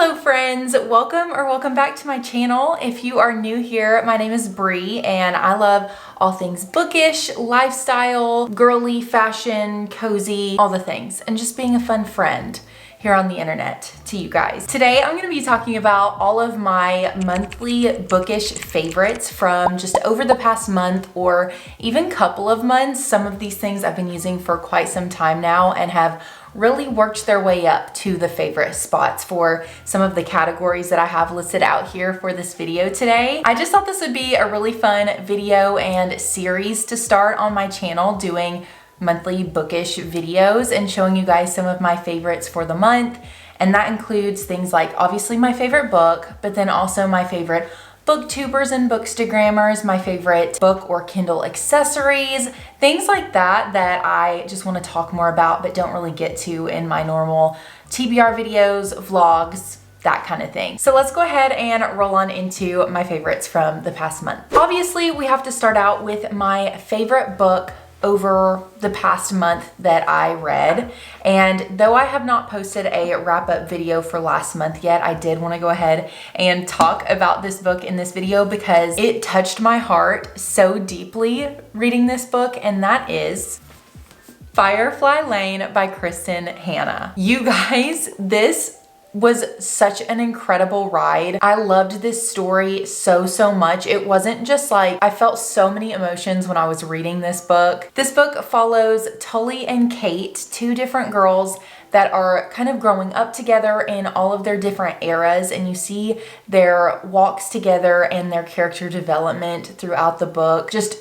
Hello friends, welcome back to my channel. If you are new here, my name is Bree and I love all things bookish, lifestyle, girly, fashion, cozy, all the things, and just being a fun friend here on the internet to you guys. Today I'm going to be talking about all of my monthly bookish favorites from just over the past month or even couple of months. Some of these things I've been using for quite some time now and have really worked their way up to the favorite spots for some of the categories that I have listed out here for this video today. I just thought this would be a really fun video and series to start on my channel, doing monthly bookish videos and showing you guys some of my favorites for the month. And that includes things like obviously my favorite book, but then also my favorite booktubers and bookstagrammers, my favorite book or Kindle accessories, things like that that I just want to talk more about but don't really get to in my normal TBR videos, vlogs, that kind of thing. So let's go ahead and roll on into my favorites from the past month. Obviously, we have to start out with my favorite book over the past month that I read. And though I have not posted a wrap-up video for last month yet, I did want to go ahead and talk about this book in this video because it touched my heart so deeply reading this book, and that is Firefly Lane by Kristen Hanna. You guys, this was such an incredible ride. I loved this story so much. It wasn't just like, I felt so many emotions when I was reading this book. This book follows Tully and Kate, two different girls that are kind of growing up together in all of their different eras, and you see their walks together and their character development throughout the book, just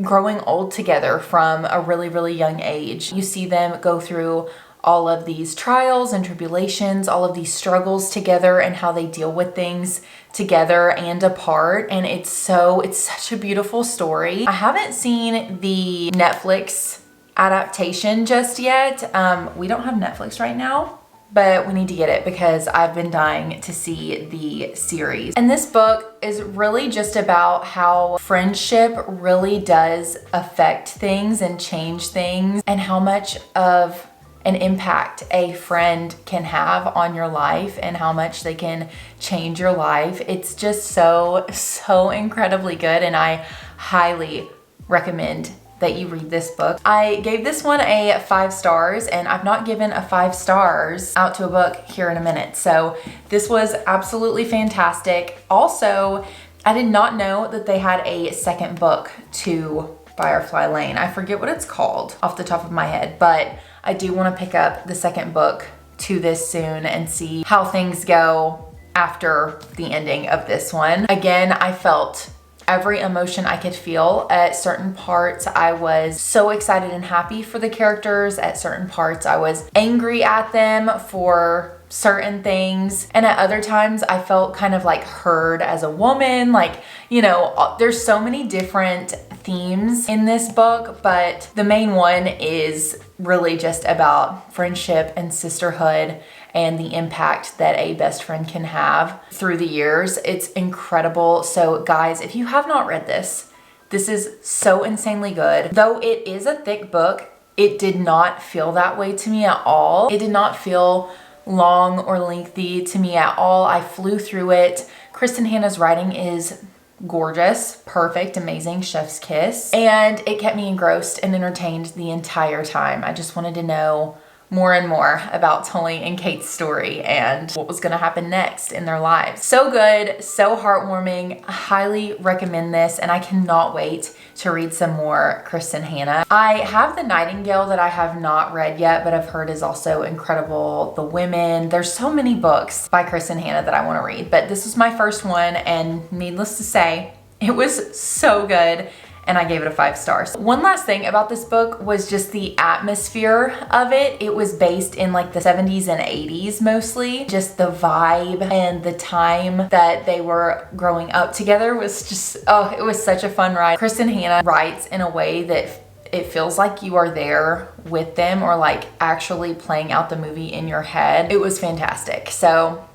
growing old together from a really young age. You see them go through all of these trials and tribulations, all of these struggles together, and how they deal with things together and apart. And it's such a beautiful story. I haven't seen the Netflix adaptation just yet. We don't have Netflix right now, but we need to get it because I've been dying to see the series. And this book is really just about how friendship really does affect things and change things, and how much of an impact a friend can have on your life and how much they can change your life. It's just so incredibly good, and I highly recommend that you read this book. I gave this one a 5 stars, and I've not given a 5 stars out to a book here in a minute. So this was absolutely fantastic. Also, I did not know that they had a second book to Firefly Lane. I forget what it's called off the top of my head, but I do want to pick up the second book to this soon and see how things go after the ending of this one. Again, I felt every emotion I could feel. At certain parts, I was so excited and happy for the characters. At certain parts, I was angry at them for certain things. And at other times, I felt kind of like heard as a woman. Like, you know, there's so many different themes in this book, but the main one is really just about friendship and sisterhood and the impact that a best friend can have through the years. It's incredible. So guys, if you have not read this, this is so insanely good. Though it is a thick book, it did not feel that way to me at all. It did not feel long or lengthy to me at all. I flew through it. Kristen Hanna's writing is gorgeous, perfect, amazing, chef's kiss. And it kept me engrossed and entertained the entire time. I just wanted to know more and more about Tully and Kate's story and what was gonna happen next in their lives. So good, so heartwarming. I highly recommend this, and I cannot wait to read some more Kristen Hanna. I have The Nightingale that I have not read yet, but I've heard is also incredible. The Women. There's so many books by Kristen Hanna that I want to read, but this was my first one, and needless to say, it was so good, and I gave it a 5 stars. One last thing about this book was just the atmosphere of it. It was based in like the 70s and 80s mostly. Just the vibe and the time that they were growing up together was just, oh, it was such a fun ride. Kristen Hanna writes in a way that it feels like you are there with them, or like actually playing out the movie in your head. It was fantastic. So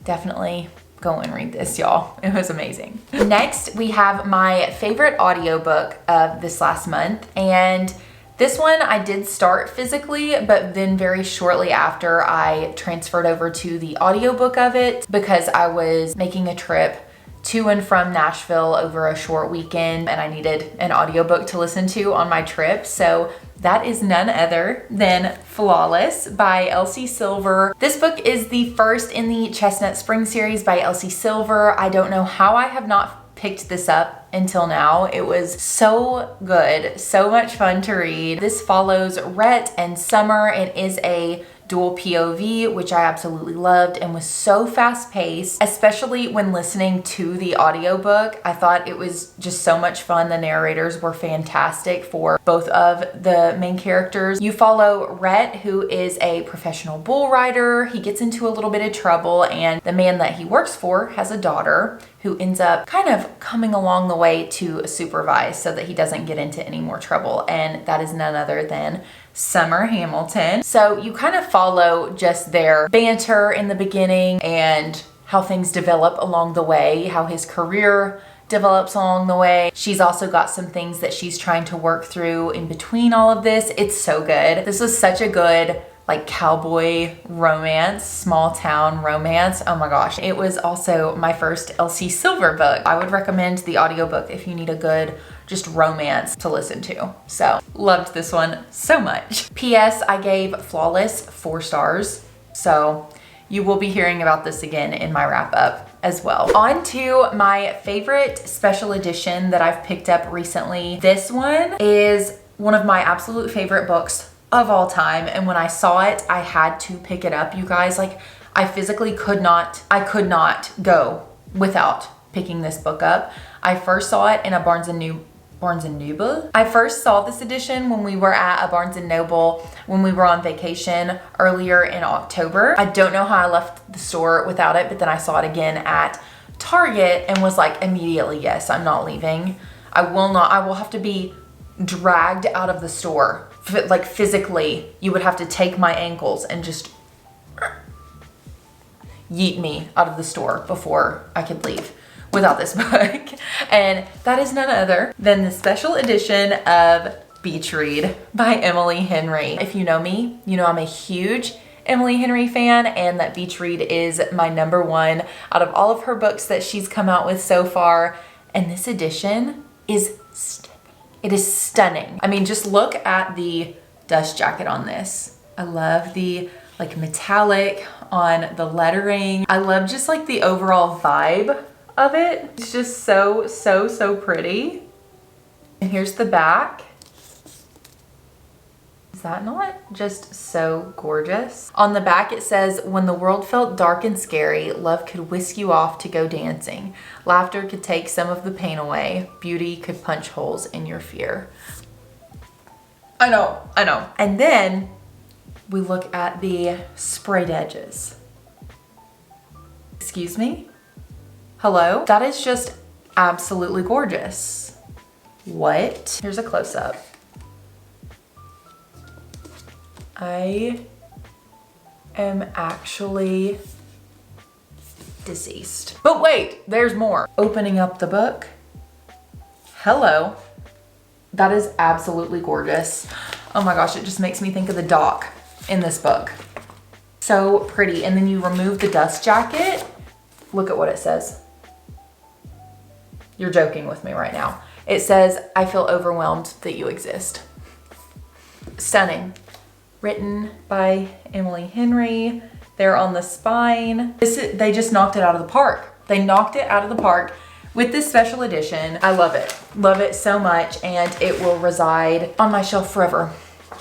definitely go and read this, y'all. It was amazing. Next, we have my favorite audiobook of this last month, and This one I did start physically, but then very shortly after I transferred over to the audiobook of it because I was making a trip to and from Nashville over a short weekend and I needed an audiobook to listen to on my trip. So that is none other than Flawless by Elsie Silver. This book is the first in the Chestnut Spring series by Elsie Silver. I don't know how I have not picked this up until now. It was so good, so much fun to read. This follows Rhett and Summer. It is a dual POV, which I absolutely loved and was so fast paced, especially when listening to the audiobook. I thought it was just so much fun. The narrators were fantastic for both of the main characters. You follow Rhett, who is a professional bull rider. He gets into a little bit of trouble and the man that he works for has a daughter who ends up kind of coming along the way to supervise so that he doesn't get into any more trouble. And that is none other than Summer Hamilton. So you kind of follow just their banter in the beginning and how things develop along the way, how his career develops along the way. She's also got some things that she's trying to work through in between all of this. It's so good. This was such a good like cowboy romance, small town romance. Oh my gosh. It was also my first Elsie Silver book. I would recommend the audiobook if you need a good just romance to listen to. So loved this one so much. P.S. I gave Flawless 4 stars. So you will be hearing about this again in my wrap up as well. On to my favorite special edition that I've picked up recently. This one is one of my absolute favorite books of all time. And when I saw it, I had to pick it up, you guys. Like I physically could not go without picking this book up. I first saw it in a Barnes and Noble. I first saw this edition when we were at a Barnes and Noble when we were on vacation earlier in October. I don't know how I left the store without it, but then I saw it again at Target and was like immediately, yes, I'm not leaving. I will have to be dragged out of the store. Like physically, you would have to take my ankles and just yeet me out of the store before I could leave without this book. And that is none other than the special edition of Beach Read by Emily Henry. If you know me, you know I'm a huge Emily Henry fan and that Beach Read is my #1 out of all of her books that she's come out with so far. And this edition is stunning. It is stunning. I mean, just look at the dust jacket on this. I love the like metallic on the lettering. I love just like the overall vibe of it. It's just so pretty. And here's the back. Is that not just so gorgeous? On the back it says, when the world felt dark and scary, love could whisk you off to go dancing. Laughter could take some of the pain away. Beauty could punch holes in your fear. I know. And then we look at the sprayed edges. Excuse me? Hello? That is just absolutely gorgeous. What? Here's a close-up. I am actually deceased. But wait, there's more. Opening up the book. Hello. That is absolutely gorgeous. Oh my gosh, it just makes me think of the dock in this book. So pretty. And then you remove the dust jacket. Look at what it says. You're joking with me right now. It says, I feel overwhelmed that you exist. Stunning. Written by Emily Henry. They're on the spine. They just knocked it out of the park. They knocked it out of the park with this special edition. I love it. Love it so much, and it will reside on my shelf forever.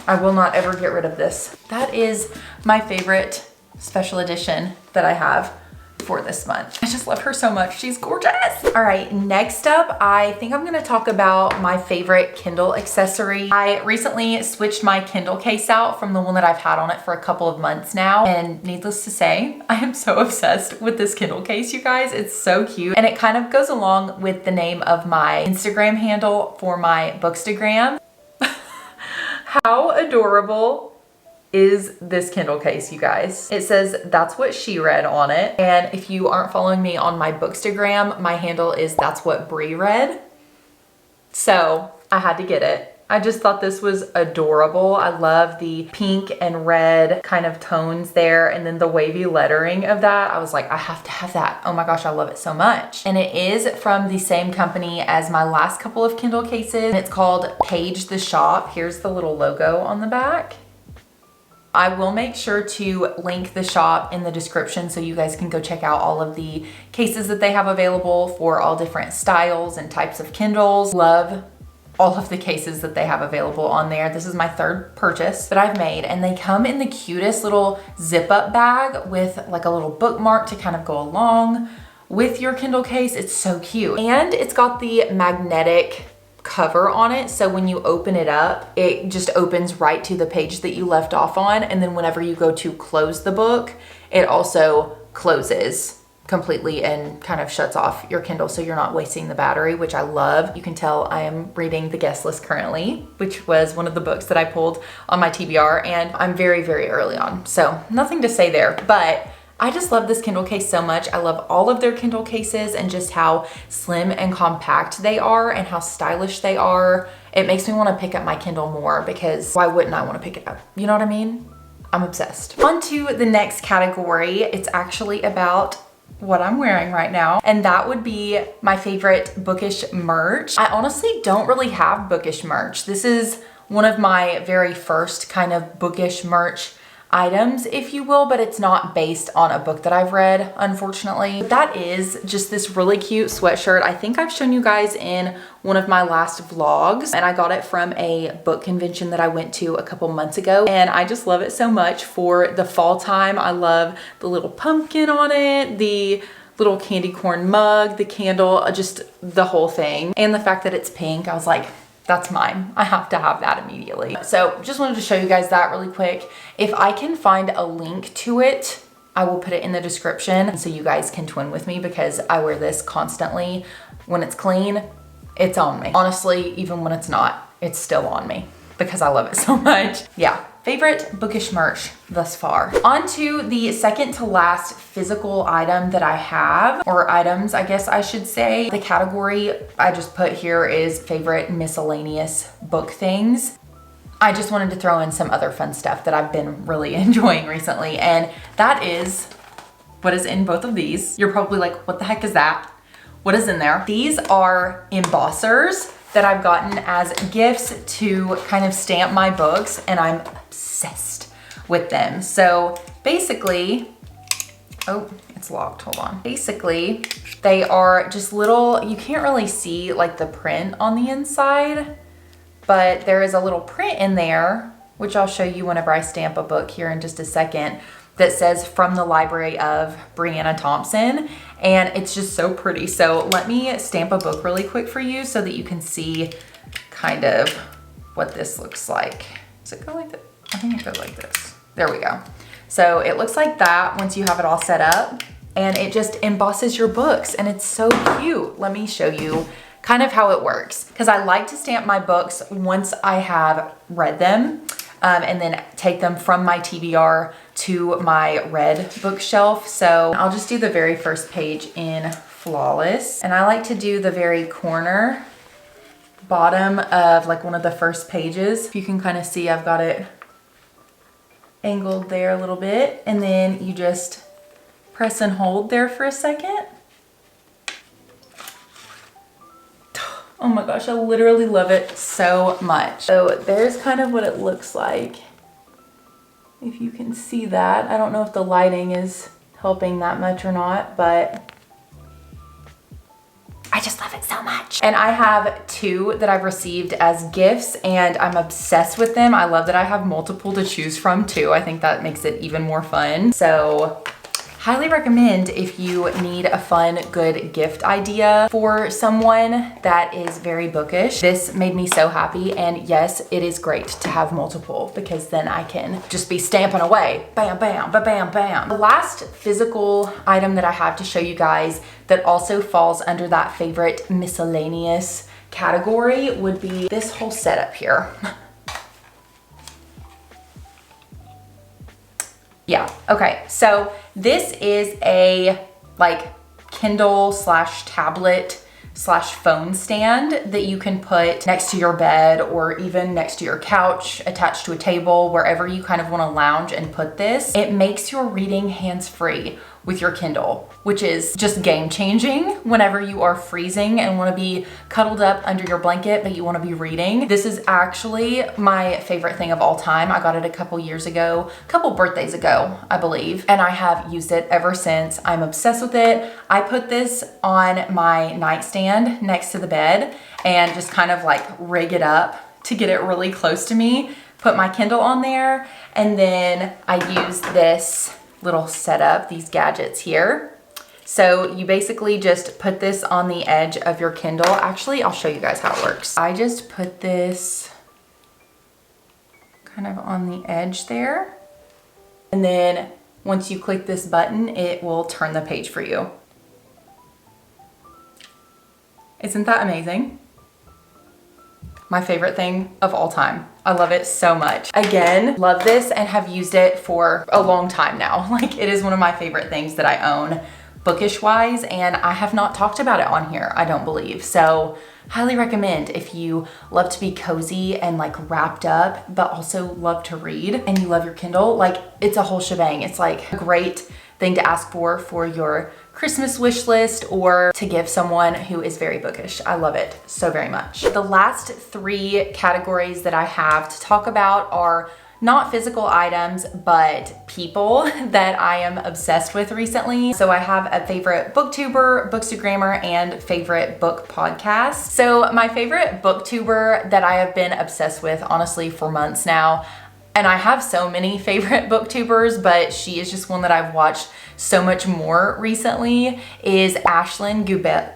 I will not ever get rid of this. That is my favorite special edition that I have for this month. I just love her so much. She's gorgeous. All right, next up, I think I'm gonna talk about my favorite Kindle accessory. I recently switched my Kindle case out from the one that I've had on it for a couple of months now. And needless to say, I am so obsessed with this Kindle case, you guys. It's so cute. And it kind of goes along with the name of my Instagram handle for my Bookstagram. How adorable is this Kindle case, you guys? It says, that's what she read on it. And if you aren't following me on my Bookstagram, my handle is that's what Brie read. So I had to get it. I just thought this was adorable. I love the pink and red kind of tones there, and then the wavy lettering of that. I was like, I have to have that. Oh my gosh, I love it so much. And it is from the same company as my last couple of Kindle cases. And it's called Page the Shop. Here's the little logo on the back. I will make sure to link the shop in the description so you guys can go check out all of the cases that they have available for all different styles and types of Kindles. Love all of the cases that they have available on there. This is my third purchase that I've made, and they come in the cutest little zip up bag with like a little bookmark to kind of go along with your Kindle case. It's so cute. And it's got the magnetic cover on it, so when you open it up, it just opens right to the page that you left off on, and then whenever you go to close the book, it also closes completely and kind of shuts off your Kindle, so you're not wasting the battery, which I love. You can tell I am reading The Guest List currently, which was one of the books that I pulled on my TBR, and I'm very, very early on, so nothing to say there, but I just love this Kindle case so much. I love all of their Kindle cases and just how slim and compact they are and how stylish they are. It makes me want to pick up my Kindle more, because why wouldn't I want to pick it up? You know what I mean? I'm obsessed. On to the next category. It's actually about what I'm wearing right now, and that would be my favorite Bookish merch. I honestly don't really have Bookish merch. This is one of my very first kind of Bookish merch items, if you will, but it's not based on a book that I've read, unfortunately. That is just this really cute sweatshirt. I think I've shown you guys in one of my last vlogs, and I got it from a book convention that I went to a couple months ago, and I just love it so much for the fall time. I love the little pumpkin on it, the little candy corn mug, the candle, just the whole thing. And the fact that it's pink, I was like, that's mine. I have to have that immediately. So just wanted to show you guys that really quick. If I can find a link to it, I will put it in the description so you guys can twin with me, because I wear this constantly. When it's clean, it's on me. Honestly, even when it's not, it's still on me because I love it so much. Yeah, favorite Bookish merch thus far. On to the second to last physical item that I have, or items, I guess I should say. The category I just put here is favorite miscellaneous book things. I just wanted to throw in some other fun stuff that I've been really enjoying recently, and that is what is in both of these. You're probably like, what the heck is that? What is in there? These are embossers that I've gotten as gifts to kind of stamp my books, and I'm obsessed with them. So basically, oh, it's locked, hold on. Basically, they are just little, you can't really see like the print on the inside, but there is a little print in there, which I'll show you whenever I stamp a book here in just a second, that says from the library of Brianna Thompson, and it's just so pretty. So let me stamp a book really quick for you so that you can see kind of what this looks like. Does it go like that? I think it goes like this. There we go. So it looks like that once you have it all set up, and it just embosses your books, and it's so cute. Let me show you kind of how it works, because I like to stamp my books once I have read them, and then take them from my TBR to my red bookshelf. So I'll just do the very first page in Flawless, and I like to do the very corner bottom of like one of the first pages. If you can kind of see, I've got it angled there a little bit, and then you just press and hold there for a second. Oh my gosh, I literally love it so much. So there's kind of what it looks like. If you can see that. I don't know if the lighting is helping that much or not, but I just love it so much. And I have two that I've received as gifts, and I'm obsessed with them. I love that I have multiple to choose from too. I think that makes it even more fun. So highly recommend if you need a fun, good gift idea for someone that is very bookish. This made me so happy, and yes, it is great to have multiple, because then I can just be stamping away. Bam, bam, ba bam, bam. The last physical item that I have to show you guys that also falls under that favorite miscellaneous category would be this whole setup here. Yeah, okay, so this is a like Kindle / tablet phone stand that you can put next to your bed or even next to your couch, attached to a table, wherever you kind of want to lounge and put this. It makes your reading hands-free with your Kindle, which is just game changing whenever you are freezing and want to be cuddled up under your blanket, but you want to be reading. This is actually my favorite thing of all time. I got it a couple years ago, a couple birthdays ago, I believe, and I have used it ever since. I'm obsessed with it. I put this on my nightstand next to the bed and just kind of like rig it up to get it really close to me, put my Kindle on there, and then I use this little setup, these gadgets here. So you basically just put this on the edge of your Kindle. Actually, I'll show you guys how it works. I just put this kind of on the edge there. And then once you click this button, it will turn the page for you. Isn't that amazing? My favorite thing of all time. I love it so much. Again, love this and have used it for a long time now. Like, it is one of my favorite things that I own bookish wise, and I have not talked about it on here, I don't believe. So highly recommend if you love to be cozy and like wrapped up, but also love to read and you love your Kindle. Like, it's a whole shebang. It's like a great thing to ask for your Christmas wish list or to give someone who is very bookish. I love it so very much. The last 3 categories that I have to talk about are not physical items, but people that I am obsessed with recently. So I have a favorite booktuber, bookstagrammer, and favorite book podcast. So my favorite booktuber that I have been obsessed with, honestly, for months now, and I have so many favorite booktubers, but she is just one that I've watched so much more recently, is Ashlyn Gubelli.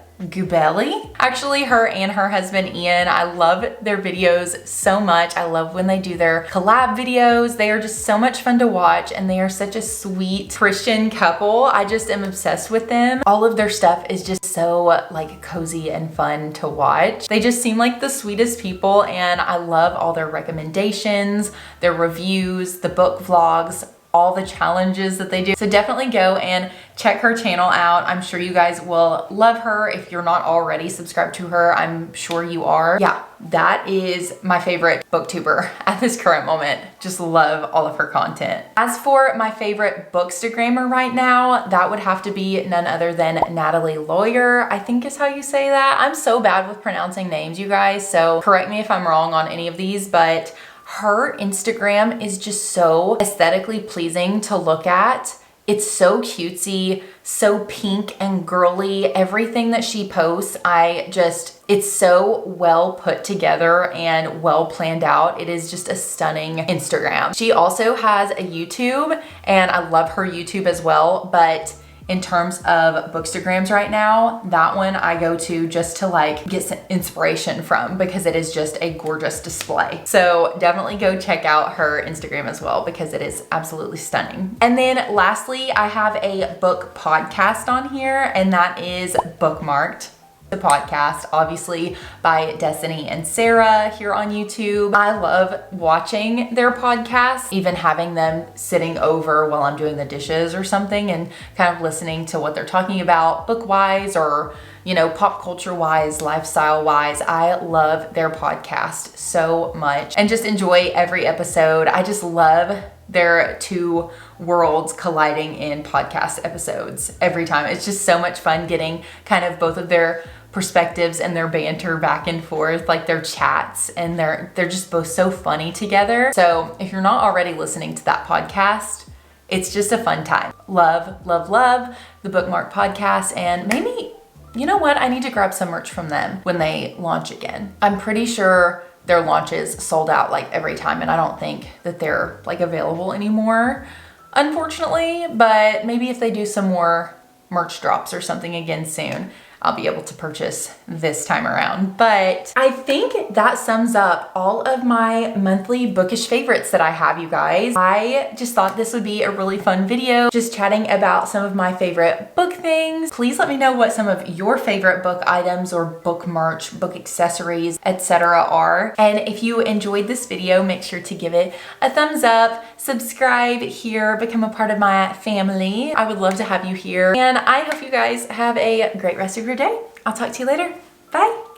Actually, her and her husband Ian, I love their videos so much. I love when they do their collab videos. They are just so much fun to watch, and they are such a sweet Christian couple. I just am obsessed with them. All of their stuff is just so like cozy and fun to watch. They just seem like the sweetest people, and I love all their recommendations, their reviews, the book vlogs, all the challenges that they do. So definitely go and check her channel out. I'm sure you guys will love her. If you're not already subscribed to her, I'm sure you are. Yeah, that is my favorite booktuber at this current moment. Just love all of her content. As for my favorite bookstagrammer right now, that would have to be none other than Natalie Lawyer, I think is how you say that. I'm so bad with pronouncing names, you guys, so correct me if I'm wrong on any of these, but her Instagram is just so aesthetically pleasing to look at. It's so cutesy, so pink and girly. Everything that she posts, it's so well put together and well planned out. It is just a stunning Instagram. She also has a YouTube, and I love her YouTube as well, but in terms of bookstagrams right now, that one I go to just to like get some inspiration from, because it is just a gorgeous display. So definitely go check out her Instagram as well, because it is absolutely stunning. And then lastly, I have a book podcast on here, and that is Bookmarked, the podcast, obviously by Destiny and Sarah here on YouTube. I love watching their podcasts, even having them sitting over while I'm doing the dishes or something and kind of listening to what they're talking about book-wise or, you know, pop culture-wise, lifestyle-wise. I love their podcast so much and just enjoy every episode. I just love their 2 worlds colliding in podcast episodes every time. It's just so much fun getting kind of both of their perspectives and their banter back and forth, like their chats, and they're just both so funny together. So if you're not already listening to that podcast, it's just a fun time. Love, love, love the Bookmark podcast, and maybe, you know what, I need to grab some merch from them when they launch again. I'm pretty sure their launches sold out like every time, and I don't think that they're like available anymore, unfortunately, but maybe if they do some more merch drops or something again soon, I'll be able to purchase this time around. But I think that sums up all of my monthly bookish favorites that I have, you guys. I just thought this would be a really fun video, just chatting about some of my favorite book things. Please let me know what some of your favorite book items or book merch, book accessories, etc. are. And if you enjoyed this video, make sure to give it a thumbs up, subscribe here, become a part of my family. I would love to have you here. And I hope you guys have a great rest of your day. I'll talk to you later. Bye.